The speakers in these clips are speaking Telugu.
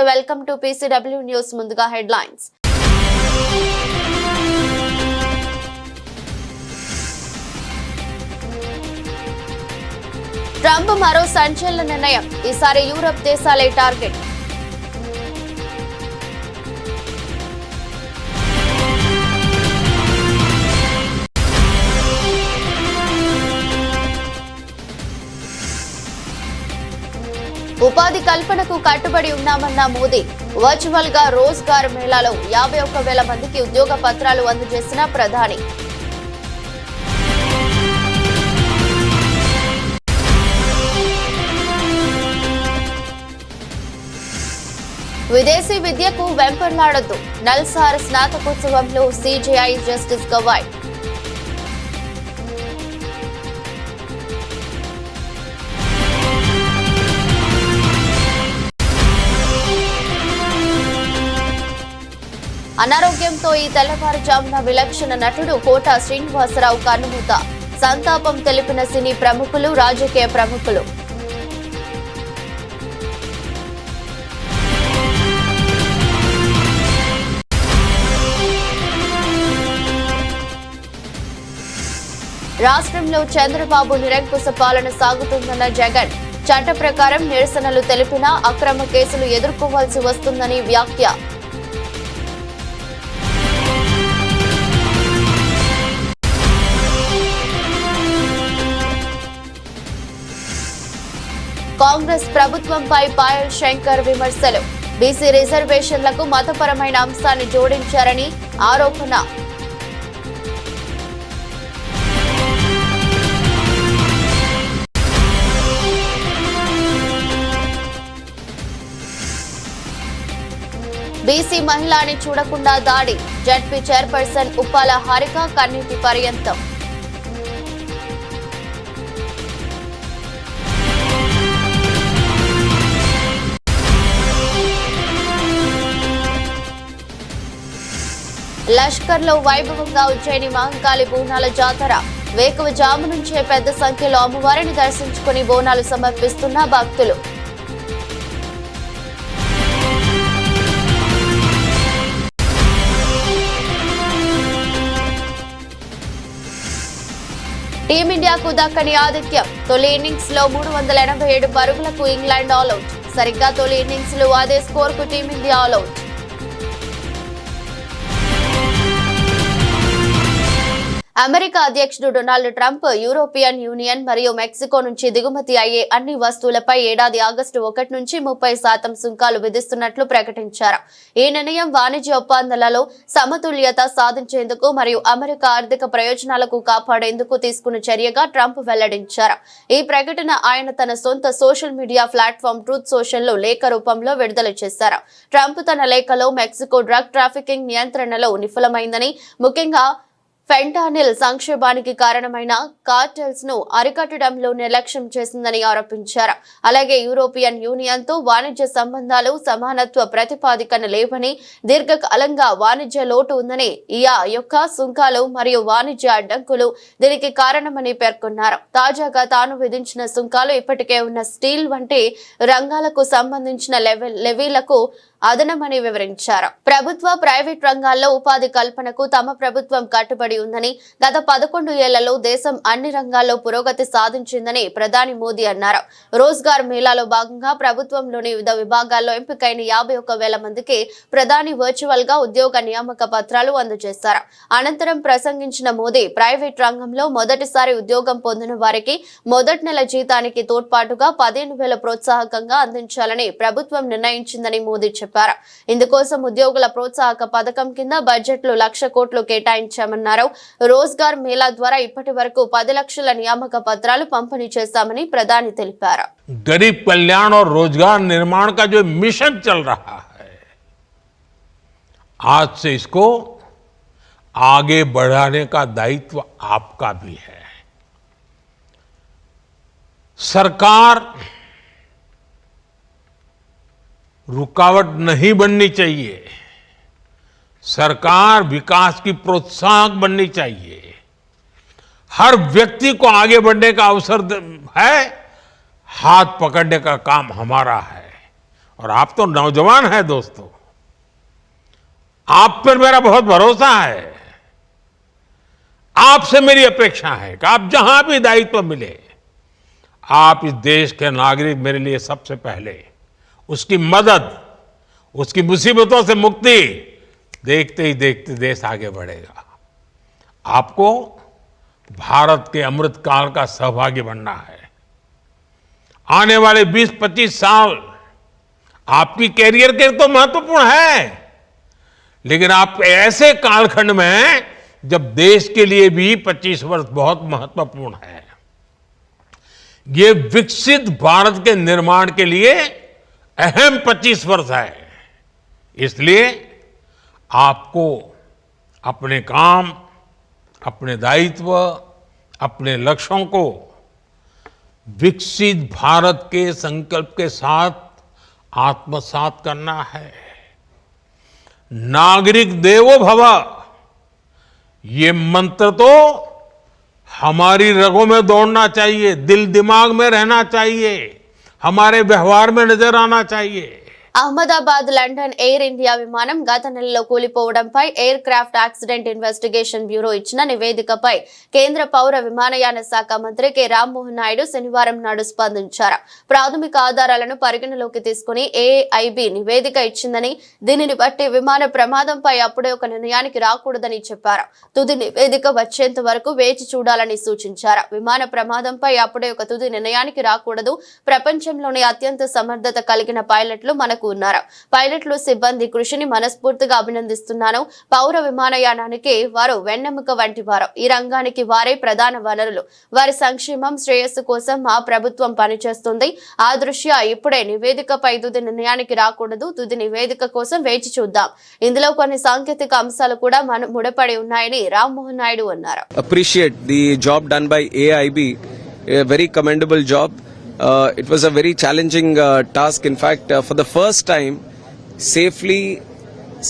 Welcome to PCW news. ముందుగా హెడ్లైన్స్. ట్రంప్ మరో సంచలన నిర్ణయం. ఈసారి యూరప్ దేశాలే టార్గెట్. ఉపాధి కల్పనకు కట్టుబడి ఉన్నామన్న మోదీ. వర్చువల్ గా రోజ్గార్ మేళాలో 51,000 మందికి ఉద్యోగ పత్రాలు అందజేసిన ప్రధాని. విదేశీ విద్యకు వెంపర్లాడొద్దు. నల్సార్ స్నాతకోత్సవంలో CJI జస్టిస్ గవాయ్. అనారోగ్యంతో ఈ తెల్లవారుజామున విలక్షణ నటుడు కోట శ్రీనివాసరావు కన్నుమూత. సంతాపం తెలిపిన సినీ ప్రముఖులు, రాజకీయ ప్రముఖులు. రాష్ట్రంలో చంద్రబాబు నిరంకుశ పాలన సాగుతుందన్న జగన్. చట్ట ప్రకారం నిరసనలు తెలిపినా అక్రమ కేసులు ఎదుర్కోవాల్సి వస్తుందని వ్యాఖ్య. కాంగ్రెస్ ప్రభుత్వంపై పాయల్ శంకర్ విమర్శలు. బీసీ రిజర్వేషన్లకు మతపరమైన అంశాన్ని జోడించారని ఆరోపణ. బీసీ మహిళని చూడకుండా దాడి. జడ్పీ చైర్పర్సన్ ఉప్పాల హారిక కన్నీటి పర్యంతం. లష్కర్లో వైభవంగా ఉజ్జయిని మహంకాళి బోనాల జాతర. వేకువజాము నుంచే పెద్ద సంఖ్యలో అమ్మవారిని దర్శించుకుని బోనాలు సమర్పిస్తున్న భక్తులు. టీమిండియాకు దక్కని ఆతిథ్యం. తొలి ఇన్నింగ్స్ లో 387 పరుగులకు ఇంగ్లాండ్ ఆల్అౌట్. సరిగ్గా తొలి ఇన్నింగ్స్ లో అదే స్కోర్ కు టీమిండియా ఆల్అౌట్. అమెరికా అధ్యక్షుడు డొనాల్డ్ ట్రంప్ యూరోపియన్ యూనియన్ మరియు మెక్సికో నుంచి దిగుమతి అయ్యే అన్ని వస్తువులపై ఏడాది ఆగస్టు 1 నుంచి 30% సుంకాలు విధిస్తున్నట్లు ప్రకటించారు. ఈ నిర్ణయం వాణిజ్య ఒప్పందాలలో సమతుల్యత సాధించేందుకు మరియు అమెరికా ఆర్థిక ప్రయోజనాలకు కాపాడేందుకు తీసుకున్న చర్యగా ట్రంప్ వెల్లడించారు. ఈ ప్రకటన ఆయన తన సొంత social media platform truth social లో లేఖ రూపంలో విడుదల చేశారు. ట్రంప్ తన లేఖలో మెక్సికో డ్రగ్ ట్రాఫికింగ్ నియంత్రణలో విఫలమైందని, ముఖ్యంగా ఫెంటానిల్ సంక్షోభానికి కారణమైన కార్టెల్స్ ను అరికట్టడంలో నిర్లక్ష్యం చేసిందని ఆరోపించారు. అలాగే యూరోపియన్ యూనియన్ తో వాణిజ్య సంబంధాలు సమానత్వ ప్రతిపాదికన లేవని, దీర్ఘకాలంగా వాణిజ్య లోటు ఉందని, ఈయా యొక్క సుంకాలు మరియు వాణిజ్య అడ్డంకులు దీనికి కారణమని పేర్కొన్నారు. తాజాగా తాను విధించిన సుంకాలు ఇప్పటికే ఉన్న స్టీల్ వంటి రంగాలకు సంబంధించిన లెవీలకు అదనమని వివరించారు. ప్రభుత్వ, ప్రైవేట్ రంగాల్లో ఉపాధి కల్పనకు తమ ప్రభుత్వం కట్టుబడి ఉందని, గత 11 ఏళ్లలో దేశం అన్ని రంగాల్లో పురోగతి సాధించిందని ప్రధాని మోదీ అన్నారు. రోజ్గార్ మేళాలో భాగంగా ప్రభుత్వంలోని వివిధ విభాగాల్లో ఎంపికైన 51,000 మందికి ప్రధాని వర్చువల్ గా ఉద్యోగ నియామక పత్రాలు అందజేశారు. అనంతరం ప్రసంగించిన మోదీ, ప్రైవేట్ రంగంలో మొదటిసారి ఉద్యోగం పొందిన వారికి మొదటి నెల జీతానికి తోడ్పాటుగా 15,000 ప్రోత్సాహకంగా అందించాలని ప్రభుత్వం నిర్ణయించిందని మోదీ చెప్పారు. ఇందుకోసం ఉద్యోగుల ప్రోత్సాహక పథకం కింద బడ్జెట్ లో 1,00,000 కోట్లు కేటాయించామన్నారు. రోజ్గార్ మేళా ద్వారా ఇప్పటి వరకు 10 లక్షల నియామక పత్రాలు పంపిణీ చేశామని ప్రధాని తెలిపారు. गरीब कल्याण और रोजगार निर्माण का जो मिशन चल रहा है, आज से इसको आगे बढ़ाने का दायित्व आपका भी है. सरकार रुकावट नहीं बननी चाहिए. सरकार विकास की प्रोत्साहक बननी चाहिए. हर व्यक्ति को आगे बढ़ने का अवसर है. हाथ पकड़ने का काम हमारा है और आप तो नौजवान हैं दोस्तों, आप पर मेरा बहुत भरोसा है। आपसे मेरी अपेक्षा है कि आप जहां भी दायित्व मिले, आप इस देश के नागरिक मेरे लिए सबसे पहले उसकी मदद, उसकी मुसीबतों से मुक्ति, देखते ही देखते देश आगे बढ़ेगा। आपको भारत के अमृत काल का सहभागी बनना है। आने वाले 20-25 साल आपकी कैरियर के तो महत्वपूर्ण है, लेकिन आप ऐसे कालखंड में हैं जब देश के लिए भी 25 वर्ष बहुत महत्वपूर्ण है। ये विकसित भारत के निर्माण के लिए अहम 25 वर्ष है। इसलिए आपको अपने काम, अपने दायित्व, अपने लक्ष्यों को विकसित भारत के संकल्प के साथ आत्मसात करना है। नागरिक देवो भव, ये मंत्र तो हमारी रगों में दौड़ना चाहिए, दिल दिमाग में रहना चाहिए, हमारे व्यवहार में नजर आना चाहिए। అహ్మదాబాద్ లండన్ ఎయిర్ ఇండియా విమానం గత నెలలో కూలిపోవడంపై aircraft accident investigation bureau ఇచ్చిన నివేదికపై కేంద్ర పౌర విమానయాన శాఖ మంత్రి కె రామ్మోహన్ నాయుడు శనివారం నాడు స్పందించారు. ప్రాథమిక ఆధారాలను పరిగణలోకి తీసుకుని ఏఐబి నివేదిక ఇచ్చిందని, దీనిని బట్టి విమాన ప్రమాదంపై అప్పుడే ఒక నిర్ణయానికి రాకూడదని చెప్పారు. తుది నివేదిక వచ్చేంత వరకు వేచి చూడాలని సూచించారు. విమాన ప్రమాదంపై అప్పుడే ఒక తుది నిర్ణయానికి రాకూడదు. ప్రపంచంలోని అత్యంత సమర్థత కలిగిన పైలట్లు మనకు ఉన్నారు. పైలట్లు సిబ్బంది కృషిని మనస్ఫూర్తిగా అభినందిస్తున్నాను. పౌర విమానయానానికి వారు వెన్నెముక వంటి వారు. ఈ రంగానికి వారే ప్రధాన వనరులు. వారి సంక్షేమం, శ్రేయస్సు కోసం మా ప్రభుత్వం పనిచేస్తుంది. ఆ దృష్ట్యా ఇప్పుడే నివేదికపై తుది నిర్ణయానికి రాకూడదు. తుది నివేదిక కోసం వేచి చూద్దాం. ఇందులో కొన్ని సాంకేతిక అంశాలు కూడా ముడిపడి ఉన్నాయని రామ్మోహన్ నాయుడు అన్నారు. Appreciate the job done by AIB, a very commendable job. It was a very challenging task. In fact, for the first time, safely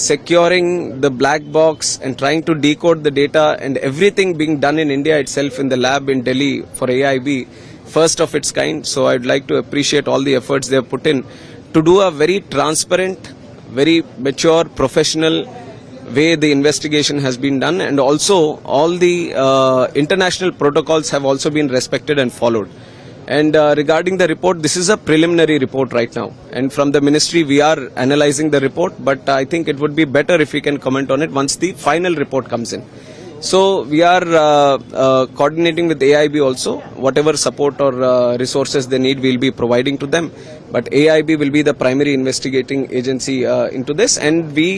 securing the black box and trying to decode the data and everything being done in India itself in the lab in Delhi for AIB, first of its kind. So I'd like to appreciate all the efforts they have put in to do a very transparent, very mature, professional way the investigation has been done, and also all the international protocols have also been respected and followed. And regarding the report, this is a preliminary report right now, and from the ministry we are analyzing the report, but I think it would be better if we can comment on it once the final report comes in. So we are coordinating with AIB also. Whatever support or resources they need, we'll be providing to them. But AIB will be the primary investigating agency into this, and we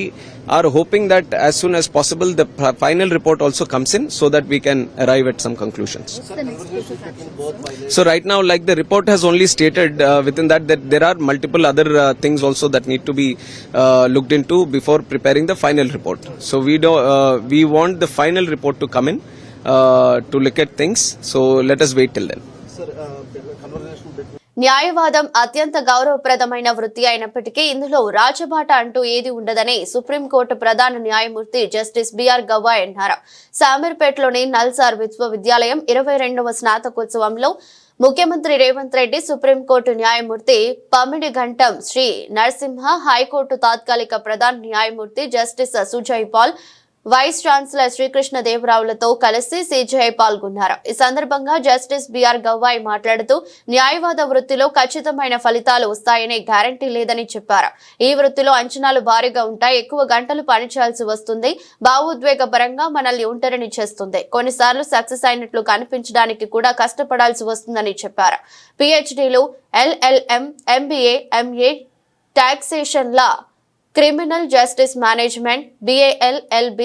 are hoping that as soon as possible the final report also comes in so that we can arrive at some conclusions. So right now, like the report has only stated within that there are multiple other things also that need to be looked into before preparing the final report. So we want the final report to come in to look at things. So let us wait till then. న్యాయవాదం అత్యంత గౌరవప్రదమైన వృత్తి అయినప్పటికీ ఇందులో రాజబాట అంటూ ఏది ఉండదని సుప్రీంకోర్టు ప్రధాన న్యాయమూర్తి జస్టిస్ బిఆర్ గవాయ్ అన్నారు. శామీర్పేటలోని నల్సార్ విశ్వవిద్యాలయం 22వ స్నాతకోత్సవంలో ముఖ్యమంత్రి రేవంత్ రెడ్డి, సుప్రీంకోర్టు న్యాయమూర్తి పమిడి ఘంటం శ్రీ నరసింహ, హైకోర్టు తాత్కాలిక ప్రధాన న్యాయమూర్తి justice Sujoy Paul, vice chancellor శ్రీకృష్ణదేవరావులతో కలిసి సిజేఐ పాల్గొన్నారు. ఈ సందర్భంగా జస్టిస్ బిఆర్ గవాయ్ మాట్లాడుతూ న్యాయవాద వృత్తిలో ఖచ్చితమైన ఫలితాలు వస్తాయనే గ్యారంటీ లేదని చెప్పారు. ఈ వృత్తిలో అంచనాలు భారీగా ఉంటాయి. ఎక్కువ గంటలు పనిచేయాల్సి వస్తుంది. భావోద్వేగపరంగా మనల్ని ఒంటరిని చేస్తుంది. కొన్నిసార్లు సక్సెస్ అయినట్లు కనిపించడానికి కూడా కష్టపడాల్సి వస్తుందని చెప్పారు. పిహెచ్డీలు, LLM, MBA, MA, taxation law, criminal justice management, BALLB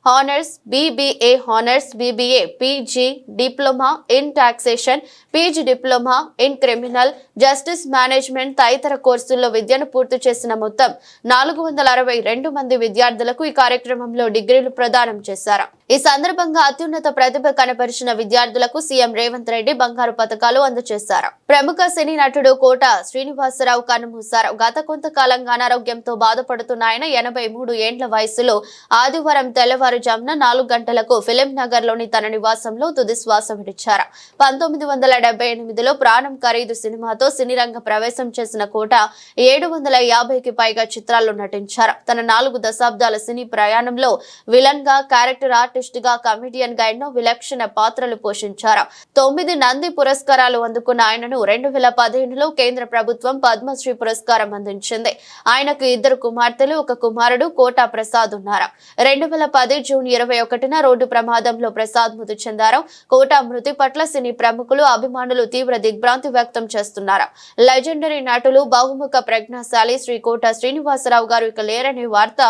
honours, BBA honours, BBA, PG diploma in taxation, PG diploma in criminal justice management తదితర కోర్సుల్లో విద్యను పూర్తి చేసిన మొత్తం 462 మంది విద్యార్థులకు ఈ కార్యక్రమంలో డిగ్రీలు ప్రదానం చేశారు. ఈ సందర్భంగా అత్యున్నత ప్రతిభ కనపరిచిన విద్యార్థులకు సీఎం రేవంత్ రెడ్డి బంగారు పతకాలు అందజేశారు. ప్రముఖ సినీ నటుడు కోట శ్రీనివాసరావు కన్నుమూశారు. గత కొంతకాలంగా అనారోగ్యంతో బాధపడుతున్న ఆయన 83 ఏండ్ల వయసులో ఆదివారం తెల్లవారుజామున 4 గంటలకు ఫిలిం నగర్ లోని తన నివాసంలో తుది శ్వాస విడిచారు. 1978లో ప్రాణం ఖరీదు సినిమాతో సినీ రంగ ప్రవేశం చేసిన కోట 750కి పైగా చిత్రాల్లో నటించారు. తన 4 దశాబ్దాల సినీ ప్రయాణంలో విలన్ గా, క్యారెక్టర్ ఆర్టిస్ట్ గా, కమెడియన్ గా ఎన్నో విలక్షణ పాత్రలు పోషించారు. 9 నంది పురస్కారాలు అందుకున్న ఆయనను 2015లో కేంద్ర ప్రభుత్వం పద్మశ్రీ పురస్కారం అందించింది. ఆయనకు 2 కుమార్తెలు, 1 కుమారుడు కోట ప్రసాద్ ఉన్నారు. 2010 జూన్ 21న రోడ్డు ప్రమాదంలో ప్రసాద్ మృతి చెందారు. కోట మృతి పట్ల సినీ ప్రముఖులు, అభిమానులు తీవ్ర దిగ్భ్రాంతి వ్యక్తం చేస్తున్నారు. లెజెండరీ నటులు, బహుముఖ ప్రజ్ఞాశాలి శ్రీ కోట శ్రీనివాసరావు గారు ఇక లేరనే వార్త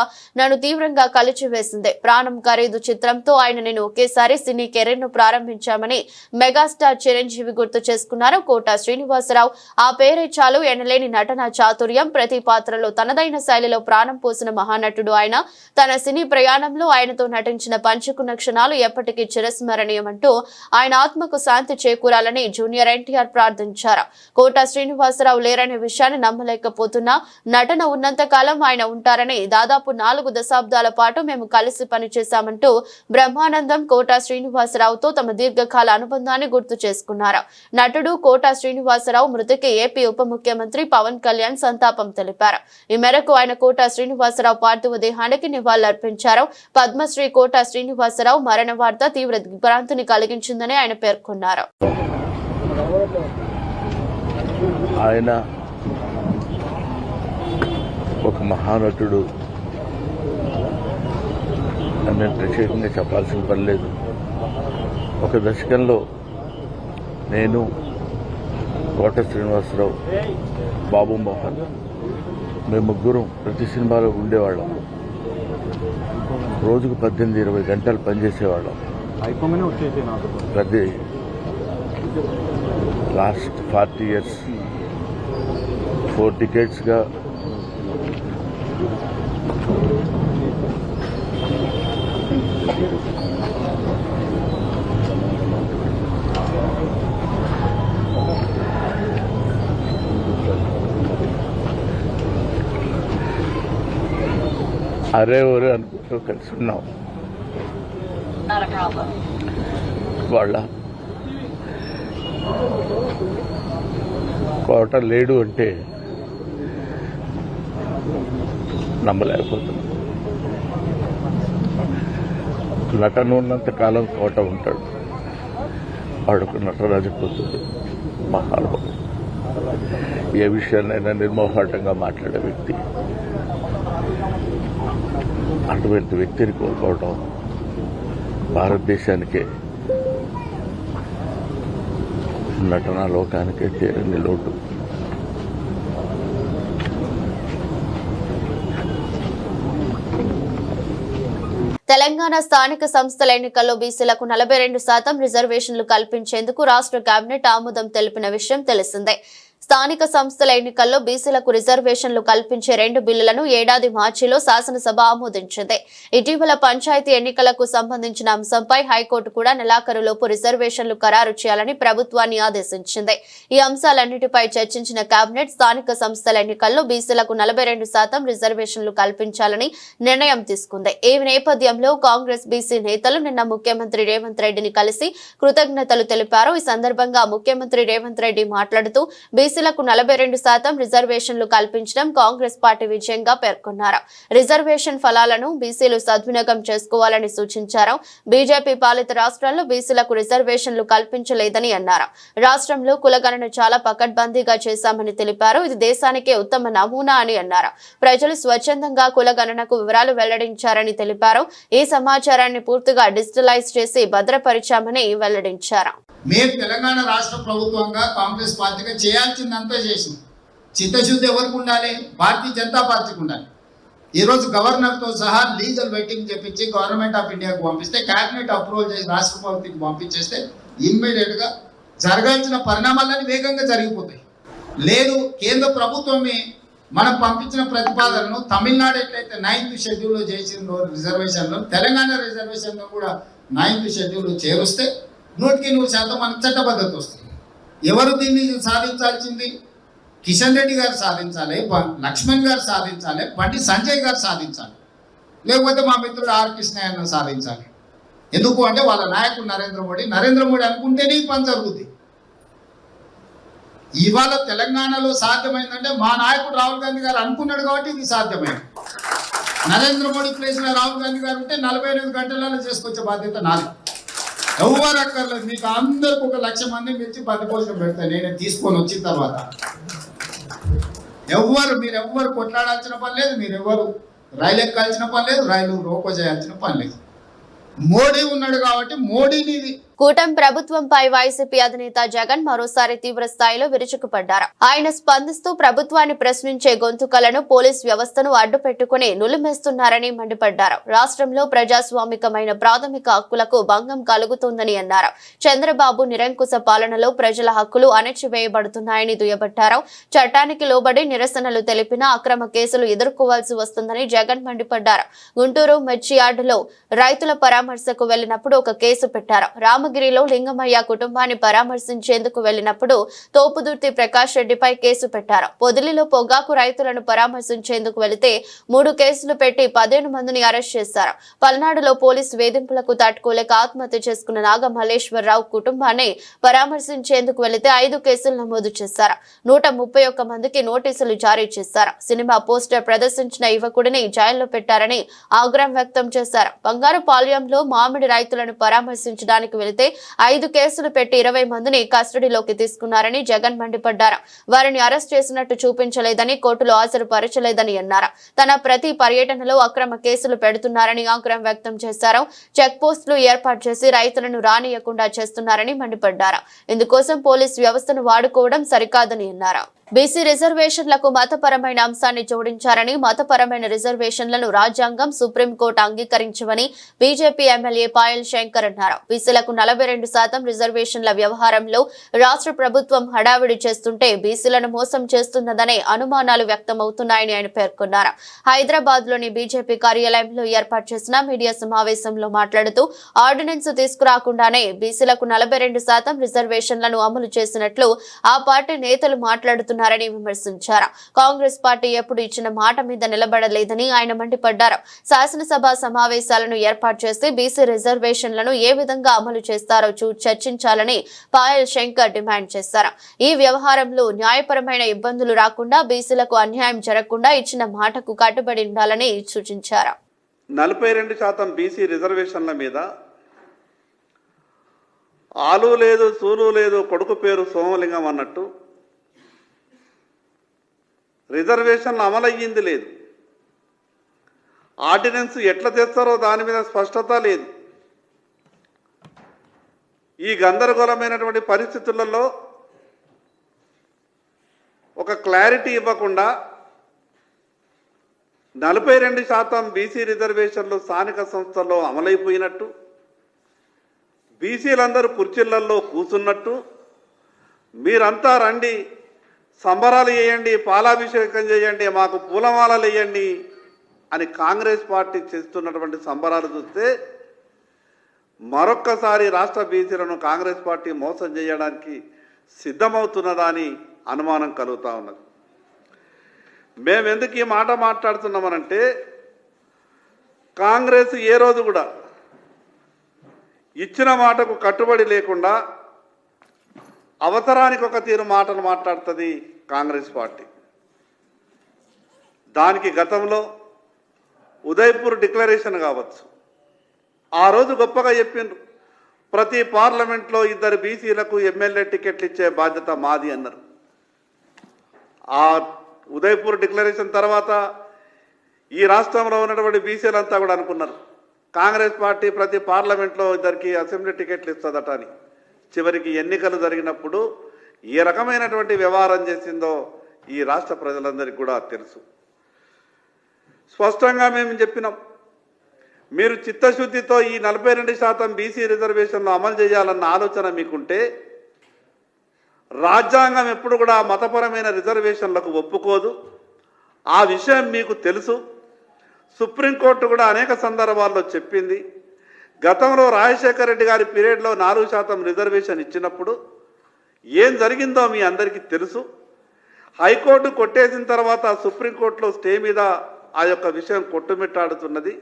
నన్ను తీవ్రంగా కలిచివేసింది. ప్రాణం ఖరీదు చిత్రంతో ఆయన నేను ఒకేసారి సినీ కెరీర్ ను ప్రారంభించామని మెగాస్టార్ చిరంజీవి గుర్తు చేసుకున్నారు. కోట శ్రీనివాసరావు ఆ పేరే చాలు, ఎనలేని నటన చాతుర్యం, ప్రతి పాత్రలో తనదైన శైలిలో ప్రాణం పోసిన మహానటుడు ఆయన. తన సినీ ప్రయాణంలో ఆయనతో నటించిన పంచుకున్న క్షణాలు ఎప్పటికీ చిరస్మరణీయమంటూ ఆయన ఆత్మకు శాంతి చేకూరాలని జూనియర్ ఎన్టీఆర్ ప్రార్థించారు. కోట శ్రీనివాసరావు లేరనే విషయాన్ని నమ్మలేకపోతున్నా, నటన ఉన్నంత కాలం ఆయన ఉంటారని, దాదాపు 4 దశాబ్దాల పాటు మేము కలిసి పనిచేశామంటూ బ్రహ్మానందం కోట శ్రీనివాసరావుతో తమ దీర్ఘకాల అనుబంధాన్ని గుర్తు చేసుకున్నారు. నటుడు కోట శ్రీనివాసరావు మృతికి ఏపీ ఉప ముఖ్యమంత్రి పవన్ కళ్యాణ్ సంతాపం తెలిపారు. ఈ మేరకు ఆయన కోట శ్రీనివాసరావు పార్థివ దేహానికి నివాళులర్పించారు. పద్మశ్రీ కోట శ్రీనివాసరావు మరణ వార్త తీవ్ర దిగ్భ్రాంతిని కలిగించిందని ఆయన పేర్కొన్నారు. ఆయన ఒక మహానటుడు అని ప్రత్యేకంగా చెప్పాల్సిన పని లేదు. ఒక దశకంలో నేను, కోట శ్రీనివాసరావు, బాబు మోహన్, మేము ముగ్గురం ప్రతి సినిమాలో ఉండేవాళ్ళం. రోజుకు 18-20 గంటలు పనిచేసేవాళ్ళం. ప్రతి లాస్ట్ 40 years 4 decades-గా అరే ఒరే అనుకుంటూ కలిసి ఉన్నాం. వాళ్ళ కోట లేడు అంటే నమ్మలేకపోతున్నాం. నటన ఉన్నంత కాలం కోట ఉంటాడు. వాడుకు నటరాజపోతుంది, మహానుభావుడు. ఏ విషయాన్నైనా నిర్మోహాటంగా మాట్లాడే వ్యక్తి. అటువంటి వ్యక్తిని కోల్పోవడం భారతదేశానికే, నటనా లోకానికే తీరని లోటు. తెలంగాణ స్థానిక సంస్థల ఎన్నికల్లో బీసీలకు 42% రిజర్వేషన్లు కల్పించేందుకు రాష్ట్ర కేబినెట్ ఆమోదం తెలిపిన విషయం తెలిసిందే. స్థానిక సంస్థల ఎన్నికల్లో బీసీలకు రిజర్వేషన్లు కల్పించే 2 బిల్లులను ఏడాది మార్చిలో శాసనసభ ఆమోదించింది. ఇటీవల పంచాయతీ ఎన్నికలకు సంబంధించిన అంశంపై హైకోర్టు కూడా నెలాఖరులోపు రిజర్వేషన్లు ఖరారు చేయాలని ప్రభుత్వాన్ని ఆదేశించింది. ఈ అంశాలన్నిటిపై చర్చించిన కేబినెట్ స్థానిక సంస్థల ఎన్నికల్లో బీసీలకు 42% రిజర్వేషన్లు కల్పించాలని నిర్ణయం తీసుకుంది. ఈ నేపథ్యంలో కాంగ్రెస్ బీసీ నేతలు నిన్న ముఖ్యమంత్రి రేవంత్ రెడ్డిని కలిసి కృతజ్ఞతలు తెలిపారు. ఈ సందర్భంగా ముఖ్యమంత్రి రేవంత్ రెడ్డి మాట్లాడుతూ బీసీలకు 42% రిజర్వేషన్లు కల్పించడం కాంగ్రెస్ పార్టీ విజయంగా పేర్కొన్నారు. రిజర్వేషన్ ఫలాలను బీసీలు సద్వినియోగం చేసుకోవాలని సూచించారు. బీజేపీ పాలిత రాష్ట్రాల్లో బీసీలకు రిజర్వేషన్లు కల్పించలేదని అన్నారు. రాష్ట్రంలో కులగణన చాలా పకడ్బందీగా చేశామని తెలిపారు. ఇది దేశానికే ఉత్తమ నమూనా అని అన్నారు. ప్రజలు స్వచ్ఛందంగా కులగణనకు వివరాలు వెల్లడించారని తెలిపారు. ఈ సమాచారాన్ని పూర్తిగా డిజిటలైజ్ చేసి భద్రపరిచామని వెల్లడించారు. మేము తెలంగాణ రాష్ట్ర ప్రభుత్వంగా కాంగ్రెస్ పార్టీగా చేయాల్సిందంతా చేసింది. చిత్తశుద్ధి ఎవరికి ఉండాలి? భారతీయ జనతా పార్టీకి ఉండాలి. ఈరోజు గవర్నర్తో సహా లీగల్ వెయిటింగ్ చెప్పించి గవర్నమెంట్ ఆఫ్ ఇండియాకు పంపిస్తే, క్యాబినెట్ అప్రూవల్ చేసి రాష్ట్ర ప్రభుత్వానికి పంపించేస్తే ఇమ్మీడియట్గా జరగాల్సిన పరిణామాలన్నీ వేగంగా జరిగిపోతాయి. లేదు, కేంద్ర ప్రభుత్వమే మనం పంపించిన ప్రతిపాదనను తమిళనాడు ఎట్లయితే 9th షెడ్యూల్లో చేసిందో రిజర్వేషన్లో, తెలంగాణ రిజర్వేషన్లో కూడా 9th షెడ్యూల్ చేరుస్తే 100% మనకు చట్టబద్ధత వస్తుంది. ఎవరు దీన్ని సాధించాల్సింది? కిషన్ రెడ్డి గారు సాధించాలి, లక్ష్మణ్ గారు సాధించాలి, బండి సంజయ్ గారు సాధించాలి, లేకపోతే మా మిత్రుడు ఆర్ కృష్ణయ్య సాధించాలి. ఎందుకు అంటే వాళ్ళ నాయకుడు నరేంద్ర మోడీ అనుకుంటేనే ఈ పని జరుగుతుంది. ఇవాళ తెలంగాణలో సాధ్యమైందంటే మా నాయకుడు రాహుల్ గాంధీ గారు అనుకున్నాడు కాబట్టి ఇది సాధ్యమైంది. నరేంద్ర మోడీ ప్లేస్లో రాహుల్ గాంధీ గారు ఉంటే 48 గంటలలో చేసుకొచ్చే బాధ్యత నాది. ఎవరు అక్కర్లేదు, మీకు అందరికి 1 లక్ష మంది పిలిచి 10 పోస్టులు పెడతాను నేనే తీసుకొని వచ్చిన తర్వాత. మీరెవ్వరు కొట్లాడాల్సిన పని లేదు, మీరెవ్వరు రైలు ఎక్కాల్సిన పని లేదు, రైలు రోకో చేయాల్సిన పని లేదు. మోడీ ఉన్నాడు కాబట్టి మోడీని కూటమి ప్రభుత్వంపై వైసీపీ అధినేత జగన్ మరోసారి తీవ్ర స్థాయిలో విరుచుకుపడ్డారు. ఆయన స్పందిస్తూ ప్రభుత్వాన్ని ప్రశ్నించే గొంతుకలను పోలీస్ వ్యవస్థను అడ్డు పెట్టుకుని నులిమేస్తున్నారని మండిపడ్డారు. రాష్ట్రంలో ప్రజాస్వామికమైన ప్రాథమిక హక్కులకు భంగం కలుగుతుందని అన్నారు. చంద్రబాబు నిరంకుశ పాలనలో ప్రజల హక్కులు అణచివేయబడుతున్నాయని దుయ్యబట్టారు. చట్టానికి లోబడి నిరసనలు తెలిపిన అక్రమ కేసులు ఎదుర్కోవాల్సి వస్తుందని జగన్ మండిపడ్డారు. గుంటూరు మెర్చియార్డులో రైతుల పరామర్శకు వెళ్లినప్పుడు ఒక కేసు పెట్టారు. రామగిరిలో లింగమయ్య కుటుంబాన్ని పరామర్శించేందుకు వెళ్లినప్పుడు తోపుదుర్తి ప్రకాష్ రెడ్డిపై కేసు పెట్టారు. పొదిలిలో పొగాకు రైతులను పరామర్శించేందుకు వెళితే 3 కేసులు పెట్టి 15 మందిని అరెస్ట్ చేశారు. పల్నాడులో పోలీసు వేధింపులకు తట్టుకోలేక ఆత్మహత్య చేసుకున్న నాగ మల్లేశ్వరరావు కుటుంబాన్ని పరామర్శించేందుకు వెళితే 5 కేసులు నమోదు చేశారు. 131 మందికి నోటీసులు జారీ చేశారు. సినిమా పోస్టర్ ప్రదర్శించిన యువకుడిని జైల్లో పెట్టారని ఆగ్రహం వ్యక్తం చేశారు. బంగారుపాళ్యంలో మామిడి రైతులను పరామర్శించడానికి వెళితే 5 కేసులు పెట్టి 20 మందిని కస్టడీలోకి తీసుకున్నారని జగన్ మండిపడ్డారు. వారిని అరెస్ట్ చేసినట్టు చూపించలేదని, కోర్టులో హాజరుపరచలేదని అన్నారు. తన ప్రతి పర్యటనలో అక్రమ కేసులు పెడుతున్నారని ఆగ్రహం వ్యక్తం చేశారు. చెక్ పోస్టులు ఏర్పాటు చేసి రైతులను రానియకుండా చేస్తున్నారని మండిపడ్డారు. ఇందుకోసం పోలీస్ వ్యవస్థను వాడుకోవడం సరికాదని అన్నారు. బీసీ రిజర్వేషన్లకు మతపరమైన అంశాన్ని జోడించారని, మతపరమైన రిజర్వేషన్లను రాజ్యాంగం, సుప్రీంకోర్టు అంగీకరించవని బీజేపీ ఎమ్మెల్యే పాయల్ శంకర్ అన్నారు. బీసీలకు 42% రిజర్వేషన్ల వ్యవహారంలో రాష్ట్ర ప్రభుత్వం హడావిడి చేస్తుంటే బీసీలను మోసం చేస్తున్నదనే అనుమానాలు వ్యక్తమవుతున్నాయని ఆయన పేర్కొన్నారు. హైదరాబాద్ లోని బీజేపీ కార్యాలయంలో ఏర్పాటు చేసిన మీడియా సమావేశంలో మాట్లాడుతూ ఆర్డినెన్స్ తీసుకురాకుండానే బీసీలకు 42% రిజర్వేషన్లను అమలు చేసినట్లు ఆ పార్టీ నేతలు మాట్లాడుతున్నారు విమర్శించారు. కాంగ్రెస్ పార్టీ ఎప్పుడు ఇచ్చిన మాట మీద నిలబడలేదని ఆయన మండిపడ్డారు. శాసనసభ సమావేశాలను ఏర్పాటు చేసి బీసీ రిజర్వేషన్లను ఏ విధంగా అమలు చేస్తారో చర్చించాలని పాయల్ శంకర్ డిమాండ్ చేశారు. ఈ వ్యవహారంలో న్యాయపరమైన ఇబ్బందులు రాకుండా, బీసీలకు అన్యాయం జరగకుండా ఇచ్చిన మాటకు కట్టుబడి ఉండాలని సూచించారు. 42% బీసీ రిజర్వేషన్ల మీద ఆలు లేదు, సూలు లేదు, కొడుకు పేరు సోమలింగం అన్నట్టు రిజర్వేషన్లు అమలయ్యింది లేదు. ఆర్డినెన్స్ ఎట్లా తెస్తారో దాని మీద స్పష్టత లేదు. ఈ గందరగోళమైనటువంటి పరిస్థితులలో ఒక క్లారిటీ ఇవ్వకుండా 42% బీసీ రిజర్వేషన్లు స్థానిక సంస్థల్లో అమలైపోయినట్టు, బీసీలందరూ కుర్చీలలో కూర్చున్నట్టు, మీరంతా రండి, సంబరాలు చేయండి, పాలాభిషేకం చేయండి, మాకు పూలమాలలు వేయండి అని కాంగ్రెస్ పార్టీ చేస్తున్నటువంటి సంబరాలు చూస్తే మరొక్కసారి రాష్ట్ర బీసీలను కాంగ్రెస్ పార్టీ మోసం చేయడానికి సిద్ధమవుతున్నదా అని అనుమానం కలుగుతూ ఉన్నది. మేము ఎందుకు ఈ మాట మాట్లాడుతున్నామనంటే, కాంగ్రెస్ ఏ రోజు కూడా ఇచ్చిన మాటకు కట్టుబడి లేకుండా అవసరానికి ఒక తీరు మాటలు మాట్లాడుతుంది కాంగ్రెస్ పార్టీ. దానికి గతంలో ఉదయపూర్ డిక్లరేషన్ కావచ్చు, ఆ రోజు గొప్పగా చెప్పిండ్రు, ప్రతి పార్లమెంట్లో 2 బీసీలకు ఎమ్మెల్యే టికెట్లు ఇచ్చే బాధ్యత మాది అన్నారు. ఆ ఉదయపూర్ డిక్లరేషన్ తర్వాత ఈ రాష్ట్రంలో ఉన్నటువంటి బీసీలంతా కూడా అనుకున్నారు కాంగ్రెస్ పార్టీ ప్రతి పార్లమెంట్లో 2కి అసెంబ్లీ టికెట్లు ఇస్తుందట అని. చివరికి ఎన్నికలు జరిగినప్పుడు ఏ రకమైనటువంటి వ్యవహారం చేసిందో ఈ రాష్ట్ర ప్రజలందరికీ కూడా తెలుసు. స్పష్టంగా మేము చెప్పినాం, మీరు చిత్తశుద్ధితో ఈ 42% బీసీ రిజర్వేషన్లు అమలు చేయాలన్న ఆలోచన మీకుంటే, రాజ్యాంగం ఎప్పుడు కూడా మతపరమైన రిజర్వేషన్లకు ఒప్పుకోదు. ఆ విషయం మీకు తెలుసు. సుప్రీంకోర్టు కూడా అనేక సందర్భాల్లో చెప్పింది. గతంలో రాజశేఖర రెడ్డి గారి పీరియడ్లో 4% రిజర్వేషన్ ఇచ్చినప్పుడు ఏం జరిగిందో మీ అందరికీ తెలుసు. హైకోర్టు కొట్టేసిన తర్వాత సుప్రీంకోర్టులో స్టే మీద ఆ యొక్క విషయం కొట్టుమిట్టాడుతున్నది.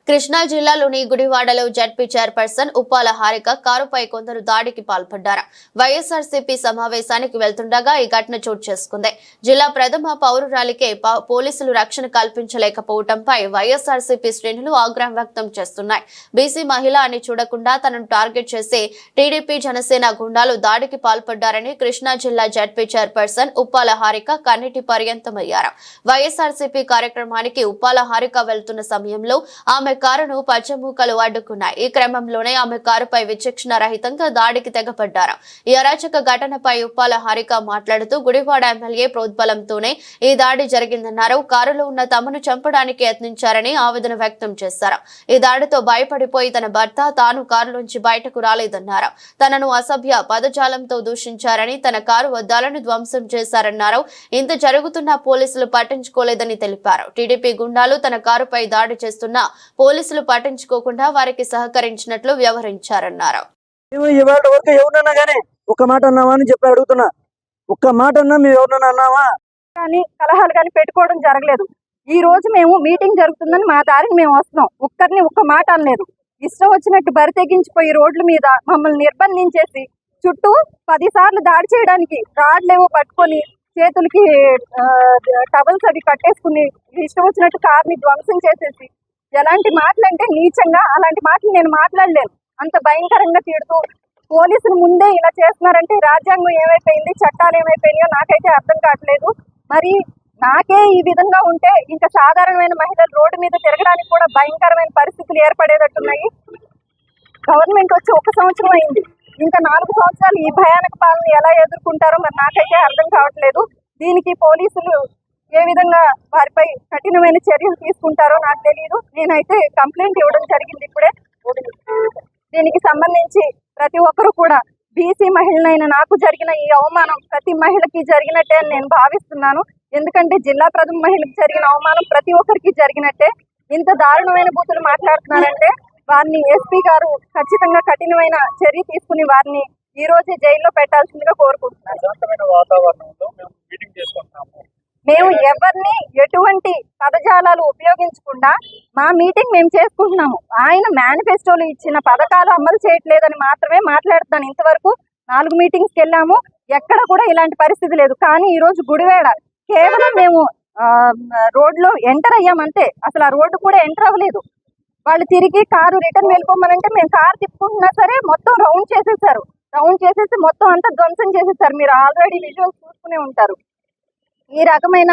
కృష్ణా జిల్లాలోని గుడివాడలో జడ్పీ చైర్పర్సన్ ఉప్పాల హారిక కారుపై కొందరు దాడికి పాల్పడ్డారు. వైఎస్ఆర్సీపీ సమావేశానికి వెళ్తుండగా ఈ ఘటన చోటు చేసుకుంది. జిల్లా ప్రథమ పౌరురాలికే పోలీసులు రక్షణ కల్పించలేకపోవడంపై వైఎస్ఆర్సీపీ శ్రేణులు ఆగ్రహం వ్యక్తం చేస్తున్నాయి. బీసీ మహిళ అని చూడకుండా తనను టార్గెట్ చేసి టీడీపీ జనసేన గుండాలు దాడికి పాల్పడ్డారని కృష్ణా జిల్లా జడ్పీ చైర్పర్సన్ ఉప్పాల హారిక కన్నీటి పర్యంతమయ్యారు. వైఎస్ఆర్సీపీ కార్యక్రమానికి ఉప్పాల హారిక వెళ్తున్న సమయంలో ఆమె కారును పచ్చమూకలు అడ్డుకున్నాయి. ఈ క్రమంలోనే ఆమె కారుపై విచక్షణ రహితంగా దాడికి తెగపడ్డారు. ఈ అరాచక ఘటనపై ఉప్పాల హారిక మాట్లాడుతూ గుడివాడ ఎమ్మెల్యే ప్రోద్బలంతోనే ఈ దాడి జరిగిందన్నారు. కారులో ఉన్న తమను చంపడానికి యత్నించారని ఆవేదన వ్యక్తం చేశారు. ఈ దాడితో భయపడిపోయి తన భర్త తాను కారులోంచి బయటకు రాలేదన్నారు. తనను అసభ్య పదజాలంతో దూషించారని, తన కారు అద్దాలను ధ్వంసం చేశారన్నారు. ఇంత జరుగుతున్నా పోలీసులు పట్టించుకోలేదని తెలిపారు. టీడీపీ గుండాలు తన కారుపై దాడి చేస్తున్నా పోలీసులు పట్టించుకోకుండా వారికి సహకరించినట్లు వ్యవహరించారన్నారు. ఇవాళ వరకు ఎవరన్నా గానీ ఒక్క మాట అన్నావా అని చెప్పి అడుగుతున్నా. ఒక్క మాట అన్నా మేము ఎవరన్నా అన్నావా కానీ కలహాలు కానీ పెట్టుకోవడం జరగలేదు. ఈ రోజు మేము మీటింగ్ జరుగుతుందని మా దారిని మేము వస్తున్నాం. ఒక్కరిని ఒక్క మాట అనలేదు. ఇష్టం వచ్చినట్టు బరి తెగించిపోయి రోడ్ల మీద మమ్మల్ని నిర్బంధించేసి చుట్టూ 10 సార్లు దాడి చేయడానికి రాడ్లేవో పట్టుకొని చేతులకి టవల్స్ అవి కట్టేసుకుని ఇష్టం వచ్చినట్టు కార్ని ధ్వంసం చేసేసి ఎలాంటి మాటలు అంటే నీచంగా అలాంటి మాటలు నేను మాట్లాడలేను. అంత భయంకరంగా తిడుతూ పోలీసులు ముందే ఇలా చేస్తున్నారంటే రాజ్యాంగం ఏమైపోయింది, చట్టాలు ఏమైపోయినాయో నాకైతే అర్థం కావట్లేదు. మరి నాకే ఈ విధంగా ఉంటే ఇంకా సాధారణమైన మహిళలు రోడ్డు మీద తిరగడానికి కూడా భయంకరమైన పరిస్థితులు ఏర్పడేటట్టున్నాయి. గవర్నమెంట్ వచ్చి 1 సంవత్సరం అయింది. ఇంకా 4 సంవత్సరాలు ఈ భయానక పాలన ఎలా ఎదుర్కొంటారో మరి నాకైతే అర్థం కావట్లేదు. దీనికి పోలీసులు ఏ విధంగా వారిపై కఠినమైన చర్యలు తీసుకుంటారో నాకు తెలియదు. నేనైతే కంప్లైంట్ ఇవ్వడం జరిగింది ఇప్పుడే. దీనికి సంబంధించి ప్రతి ఒక్కరూ కూడా బీసీ మహిళనైన నాకు జరిగిన ఈ అవమానం ప్రతి మహిళకి జరిగినట్టే అని నేను భావిస్తున్నాను. ఎందుకంటే జిల్లా ప్రథమ మహిళకి జరిగిన అవమానం ప్రతి ఒక్కరికి జరిగినట్టే. ఇంత దారుణమైన బూతులు మాట్లాడుతున్నారంటే వారిని ఎస్పీ గారు ఖచ్చితంగా కఠినమైన చర్య తీసుకుని వారిని ఈ రోజే జైల్లో పెట్టాల్సిందిగా కోరుకుంటున్నాను. మేము ఎవరిని ఎటువంటి పదజాలాలు ఉపయోగించకుండా మా మీటింగ్ మేము చేసుకుంటున్నాము. ఆయన మేనిఫెస్టోలో ఇచ్చిన పథకాలు అమలు చేయట్లేదని మాత్రమే మాట్లాడుతున్నాను. ఇంతవరకు 4 మీటింగ్స్కి వెళ్ళాము, ఎక్కడ కూడా ఇలాంటి పరిస్థితి లేదు. కానీ ఈ రోజు గుడివాడ కేవలం మేము రోడ్లో ఎంటర్ అయ్యామంతే. అసలు ఆ రోడ్డు కూడా ఎంటర్ అవ్వలేదు. వాళ్ళు తిరిగి కారు రిటర్న్ వెళ్ళిపోమనంటే మేము కారు తిప్పుకుంటున్నా సరే మొత్తం రౌండ్ చేసేసారు. రౌండ్ చేసేసి మొత్తం అంతా ధ్వంసం చేసేసారు. మీరు ఆల్రెడీ విజువల్స్ చూసుకునే ఉంటారు. ఈ రకమైన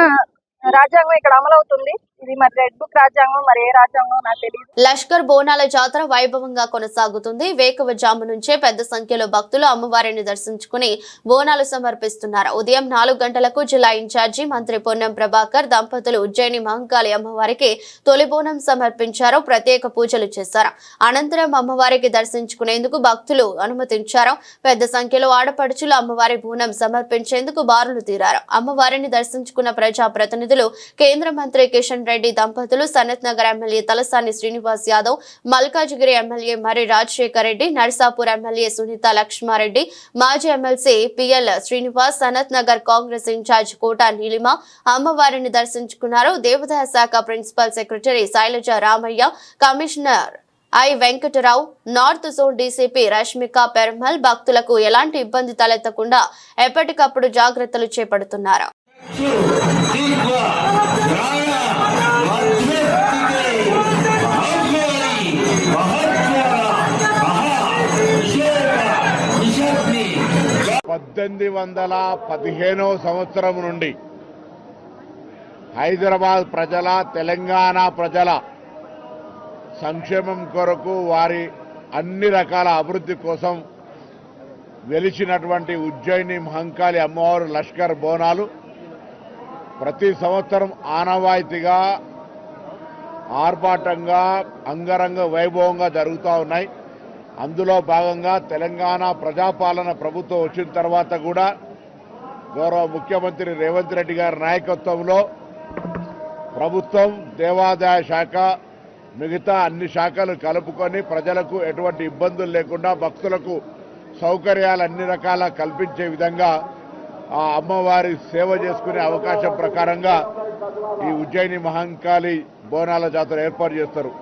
రాజ్యాంగం ఇక్కడ అమలవుతుంది. ఇది మరి రెడ్ బుక్ రాజ్యాంగం, మరి ఏ రాజ్యాంగం నాకు తెలియదు. లష్కర్ బోనాల జాతర వైభవంగా కొనసాగుతుంది. వేకువజాము నుంచే పెద్ద సంఖ్యలో భక్తులు అమ్మవారిని దర్శించుకుని బోనాలు సమర్పిస్తున్నారు. ఉదయం 4 గంటలకు జిల్లా ఇన్ఛార్జి మంత్రి పొన్నం ప్రభాకర్ దంపతులు ఉజ్జయిని మహంకాళి అమ్మవారికి తొలి బోనం సమర్పించారు. ప్రత్యేక పూజలు చేశారు. అనంతరం అమ్మవారికి దర్శించుకునేందుకు భక్తులు అనుమతించారు. పెద్ద సంఖ్యలో ఆడపడుచులు అమ్మవారి బోనం సమర్పించేందుకు బారులు తీరారు. అమ్మవారిని దర్శించుకున్న ప్రజా ప్రతినిధులు కేంద్ర మంత్రి కిషన్ రెడ్డి దంపతులు, Sanath Nagar MLA Talasani Srinivas Yadav, Malkajgiri MLA Marri Rajasekhar Reddy, Narsapur MLA Sunitha Laxma Reddy, మాజీ MLC PL Srinivas, Sanath Nagar Congress incharge Kota Neelima అమ్మవారిని దర్శించుకున్నారు. దేవాదాయ శాఖ principal secretary Shailaja Ramaiah, commissioner I Venkatarao, north zone DCP Rashmika Perumal భక్తులకు ఎలాంటి ఇబ్బంది తలెత్తకుండా ఎప్పటికప్పుడు జాగ్రత్తలు చేపడుతున్నారు. సంవత్సరం నుండి హైదరాబాద్ ప్రజల, తెలంగాణ ప్రజల సంక్షేమం కొరకు, వారి అన్ని రకాల అభివృద్ధి కోసం వెలిచినటువంటి ఉజ్జయిని మహంకాళి అమ్మవారు లష్కర్ బోనాలు ప్రతి సంవత్సరం ఆనవాయితీగా ఆర్భాటంగా అంగరంగ వైభవంగా జరుగుతూ ఉన్నాయి. అందులో భాగంగా తెలంగాణ ప్రజాపాలన ప్రభుత్వం వచ్చిన తర్వాత కూడా గౌరవ ముఖ్యమంత్రి రేవంత్ రెడ్డి గారి నాయకత్వంలో ప్రభుత్వం, దేవాదాయ శాఖ, మిగతా అన్ని శాఖలు కలుపుకొని ప్రజలకు ఎటువంటి ఇబ్బందులు లేకుండా భక్తులకు సౌకర్యాలు అన్ని రకాల కల్పించే విధంగా ఆ అమ్మవారి సేవ చేసుకునే అవకాశం ప్రకారంగా ఈ ఉజ్జయిని మహంకాళి బోనాల జాతర ఏర్పాటు చేస్తారు.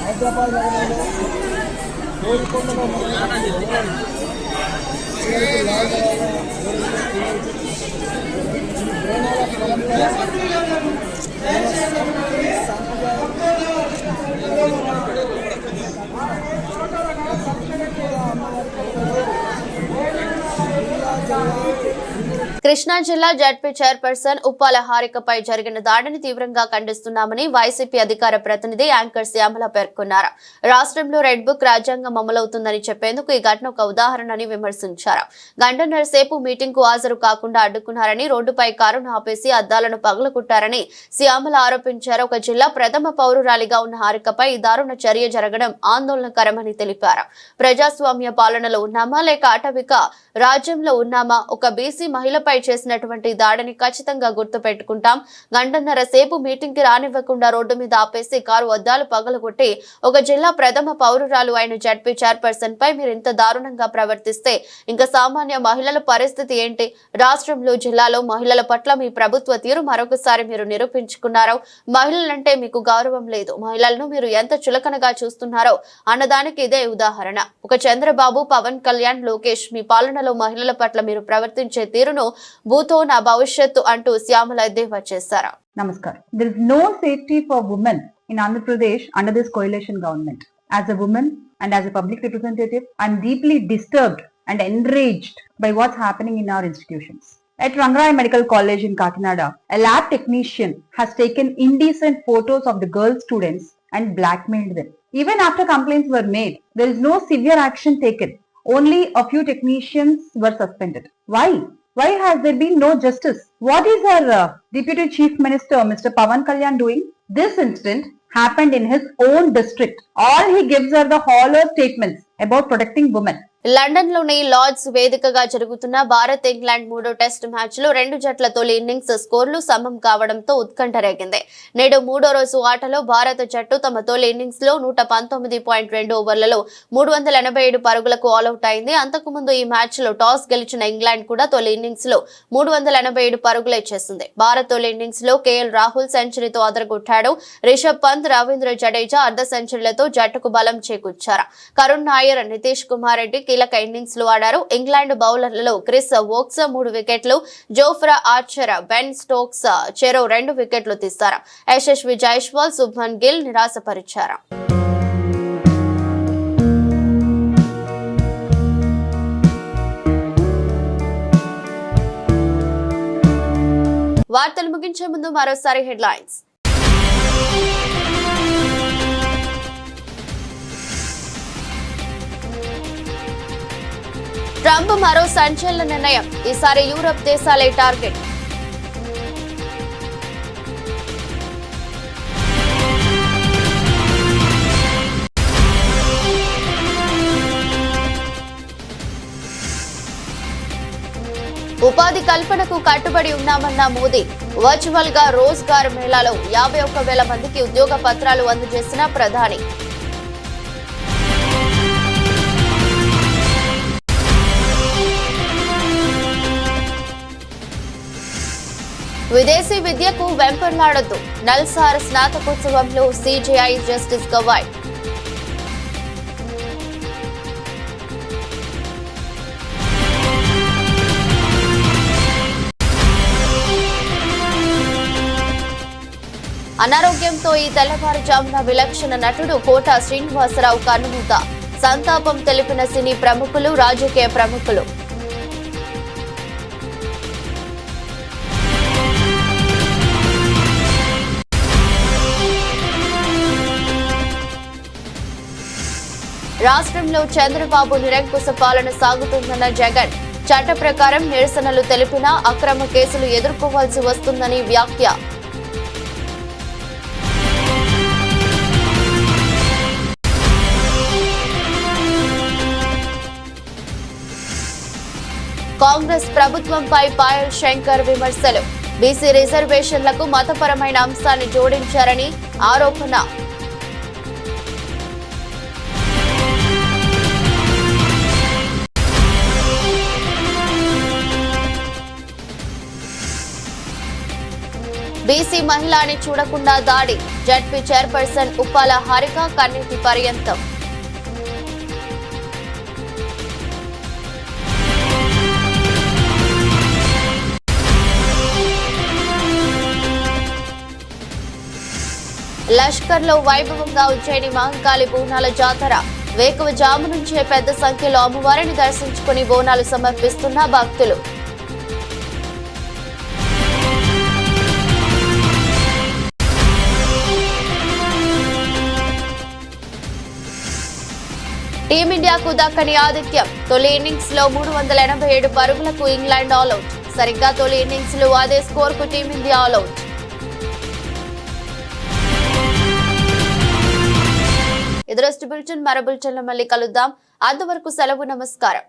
హైదరాబాద్ నగరంలో కోరుకొండలో కృష్ణా జిల్లా జడ్పీ చైర్పర్సన్ ఉప్పాల హారికపై జరిగిన దాడిని తీవ్రంగా ఖండిస్తున్నామని వైసీపీ అధికార ప్రతినిధి యాంకర్ శ్యామల పేర్కొన్నారు. రాష్ట్రంలో రెడ్ బుక్ రాజ్యాంగం అమలవుతుందని చెప్పేందుకు ఈ ఘటన ఒక ఉదాహరణని విమర్శించారు. గంటన్నర సేపు మీటింగ్ కు హాజరు కాకుండా అడ్డుకున్నారని, రోడ్డుపై కారును ఆపేసి అద్దాలను పగలగొట్టారని శ్యామల ఆరోపించారు. ఒక జిల్లా ప్రథమ పౌరురాలిగా ఉన్న హారికపై ఈ దారుణ చర్య జరగడం ఆందోళనకరమని తెలిపారు. ప్రజాస్వామ్య పాలనలో ఉన్నామా లేక అటవిక రాజ్యంలో ఉన్నామా? ఒక బీసీ మహిళపై చేసినటువంటి దాడిని ఖచ్చితంగా గుర్తు పెట్టుకుంటాం. గంటన్నర సేపు మీటింగ్ కి రానివ్వకుండా రోడ్డు మీద ఆపేసి కారు అద్దాలు పగలగొట్టి ఒక జిల్లా ప్రథమ పౌరురాలు అయిన జడ్పీ చైర్పర్సన్ పై మీరు ఇంత దారుణంగా ప్రవర్తిస్తే ఇంకా సామాన్య మహిళల పరిస్థితి ఏంటి? రాష్ట్రంలో జిల్లాలో మహిళల పట్ల మీ ప్రభుత్వ తీరు మరొకసారి మీరు నిరూపించుకున్నారు. మహిళలంటే మీకు గౌరవం లేదు, మహిళలను మీరు ఎంత చులకనగా చూస్తున్నారో అన్నదానికి ఇదే ఉదాహరణ. ఒక చంద్రబాబు, పవన్ కళ్యాణ్, లోకేష్ మీ పాలనలో మహిళల పట్ల మీరు ప్రవర్తించే తీరును భూతో నా భవిష్యత్తు అంటూ శ్యామల ఎద్దేవా చేశారు. Namaskar. There is no safety for women in Andhra Pradesh under this coalition government. As a woman and as a public representative, I am deeply disturbed and enraged by what's happening in our institutions. At Rangaraya Medical College in Kakinada, a lab technician has taken indecent photos of the girl students and blackmailed them. Even after complaints were made, there is no severe action taken. Only a few technicians were suspended. Why? Why has there been no justice? What is our Deputy Chief Minister, Mr. Pavan Kalyan, doing? This incident happened in his own district. All he gives are the hollow statements about protecting women. London లోని లార్డ్స్ వేదికగా జరుగుతున్న భారత్ ఇంగ్లాండ్ 3వ టెస్ట్ మ్యాచ్ లో రెండు జట్ల తొలి ఇన్నింగ్స్ స్కోర్లు సమం కావడంతో ఉత్కంఠ రేగింది. నేడు 3వ రోజు ఆటలో భారత జట్టు తమ తొలి ఇన్నింగ్స్ లో 119.2 ఓవర్లలో 387 పరుగులకు ఆల్అౌట్ అయింది. అంతకుముందు ఈ మ్యాచ్ లో టాస్ గెలిచిన ఇంగ్లాండ్ కూడా తొలి ఇన్నింగ్స్ లో 387 పరుగులే చేసింది. భారత్ తొలి ఇన్నింగ్స్ లో కేఎల్ రాహుల్ సెంచరీతో అదరగొట్టాడు. రిషబ్ పంత్, రవీంద్ర జడేజా అర్ధ సెంచరీలతో జట్టుకు బలం చేకూర్చారు. కరుణ్ నాయర్, నితీష్ కుమార్ రెడ్డి కీలక ఇన్నింగ్స్ లో ఆడారు. ఇంగ్లాండ్ బౌలర్లలో క్రిస్ వోక్స్ 3 వికెట్లు, జోఫ్రా ఆర్చర్, బెన్ స్టోక్స్ చెరో 2 వికెట్లు తీశారు. యశస్వి జైస్వాల్, శుభ్మన్ గిల్ నిరాశపరిచారు. వార్తలు ముగించే ముందు మరోసారి హెడ్లైన్స్. ట్రంప్ మరో సంచలన నిర్ణయం, ఈసారి యూరప్ దేశాలే టార్గెట్. ఉపాధి కల్పనకు కట్టుబడి ఉన్నామన్న మోదీ. వర్చువల్ గా రోజ్గార్ మేళాలో 51,000 మందికి ఉద్యోగ పత్రాలు అందజేసిన ప్రధాని. విదేశీ విద్యకు వెంపర్లాడొద్దు, నల్సార్ స్నాతకోత్సవంలో సిజేఐ జస్టిస్ గవాయ్. అనారోగ్యంతో ఈ తెల్లవారుజామున విలక్షణ నటుడు కోట శ్రీనివాసరావు కన్నుమూత. సంతాపం తెలిపిన సినీ ప్రముఖులు, రాజకీయ ప్రముఖులు. రాష్ట్రంలో చంద్రబాబు నిరంకుశ పాలన సాగుతుందన్న జగన్. చట్ట ప్రకారం నిరసనలు తెలిపినా అక్రమ కేసులు ఎదుర్కోవాల్సి వస్తుందని వ్యాఖ్య. కాంగ్రెస్ ప్రభుత్వంపై పాయల్ శంకర్ విమర్శలు. బీసీ రిజర్వేషన్లకు మతపరమైన అంశాన్ని జోడించారని ఆరోపణ. బీసీ మహిళని చూడకుండా దాడి. జడ్పీ చైర్పర్సన్ ఉప్పాల హారిక కన్నీటి పర్యంతం. లష్కర్లో వైభవంగా ఉజ్జయిని మహంకాళి బోనాల జాతర. వేకువజాము నుంచే పెద్ద సంఖ్యలో అమ్మవారిని దర్శించుకుని బోనాలు సమర్పిస్తున్న భక్తులు. టీమిండియాకు దక్కని ఆతిథ్యం. తొలి ఇన్నింగ్స్ లో 387 పరుగులకు ఇంగ్లాండ్ ఆల్అౌట్. సరిగ్గా తొలి ఇన్నింగ్స్ లో అదే స్కోర్ కు టీమిండియా ఆల్అౌట్. ఎదురొస్ట్ బులెటిన్ మరో బులెటిన్ లో మళ్ళీ కలుద్దాం. అంతవరకు సెలవు, నమస్కారం.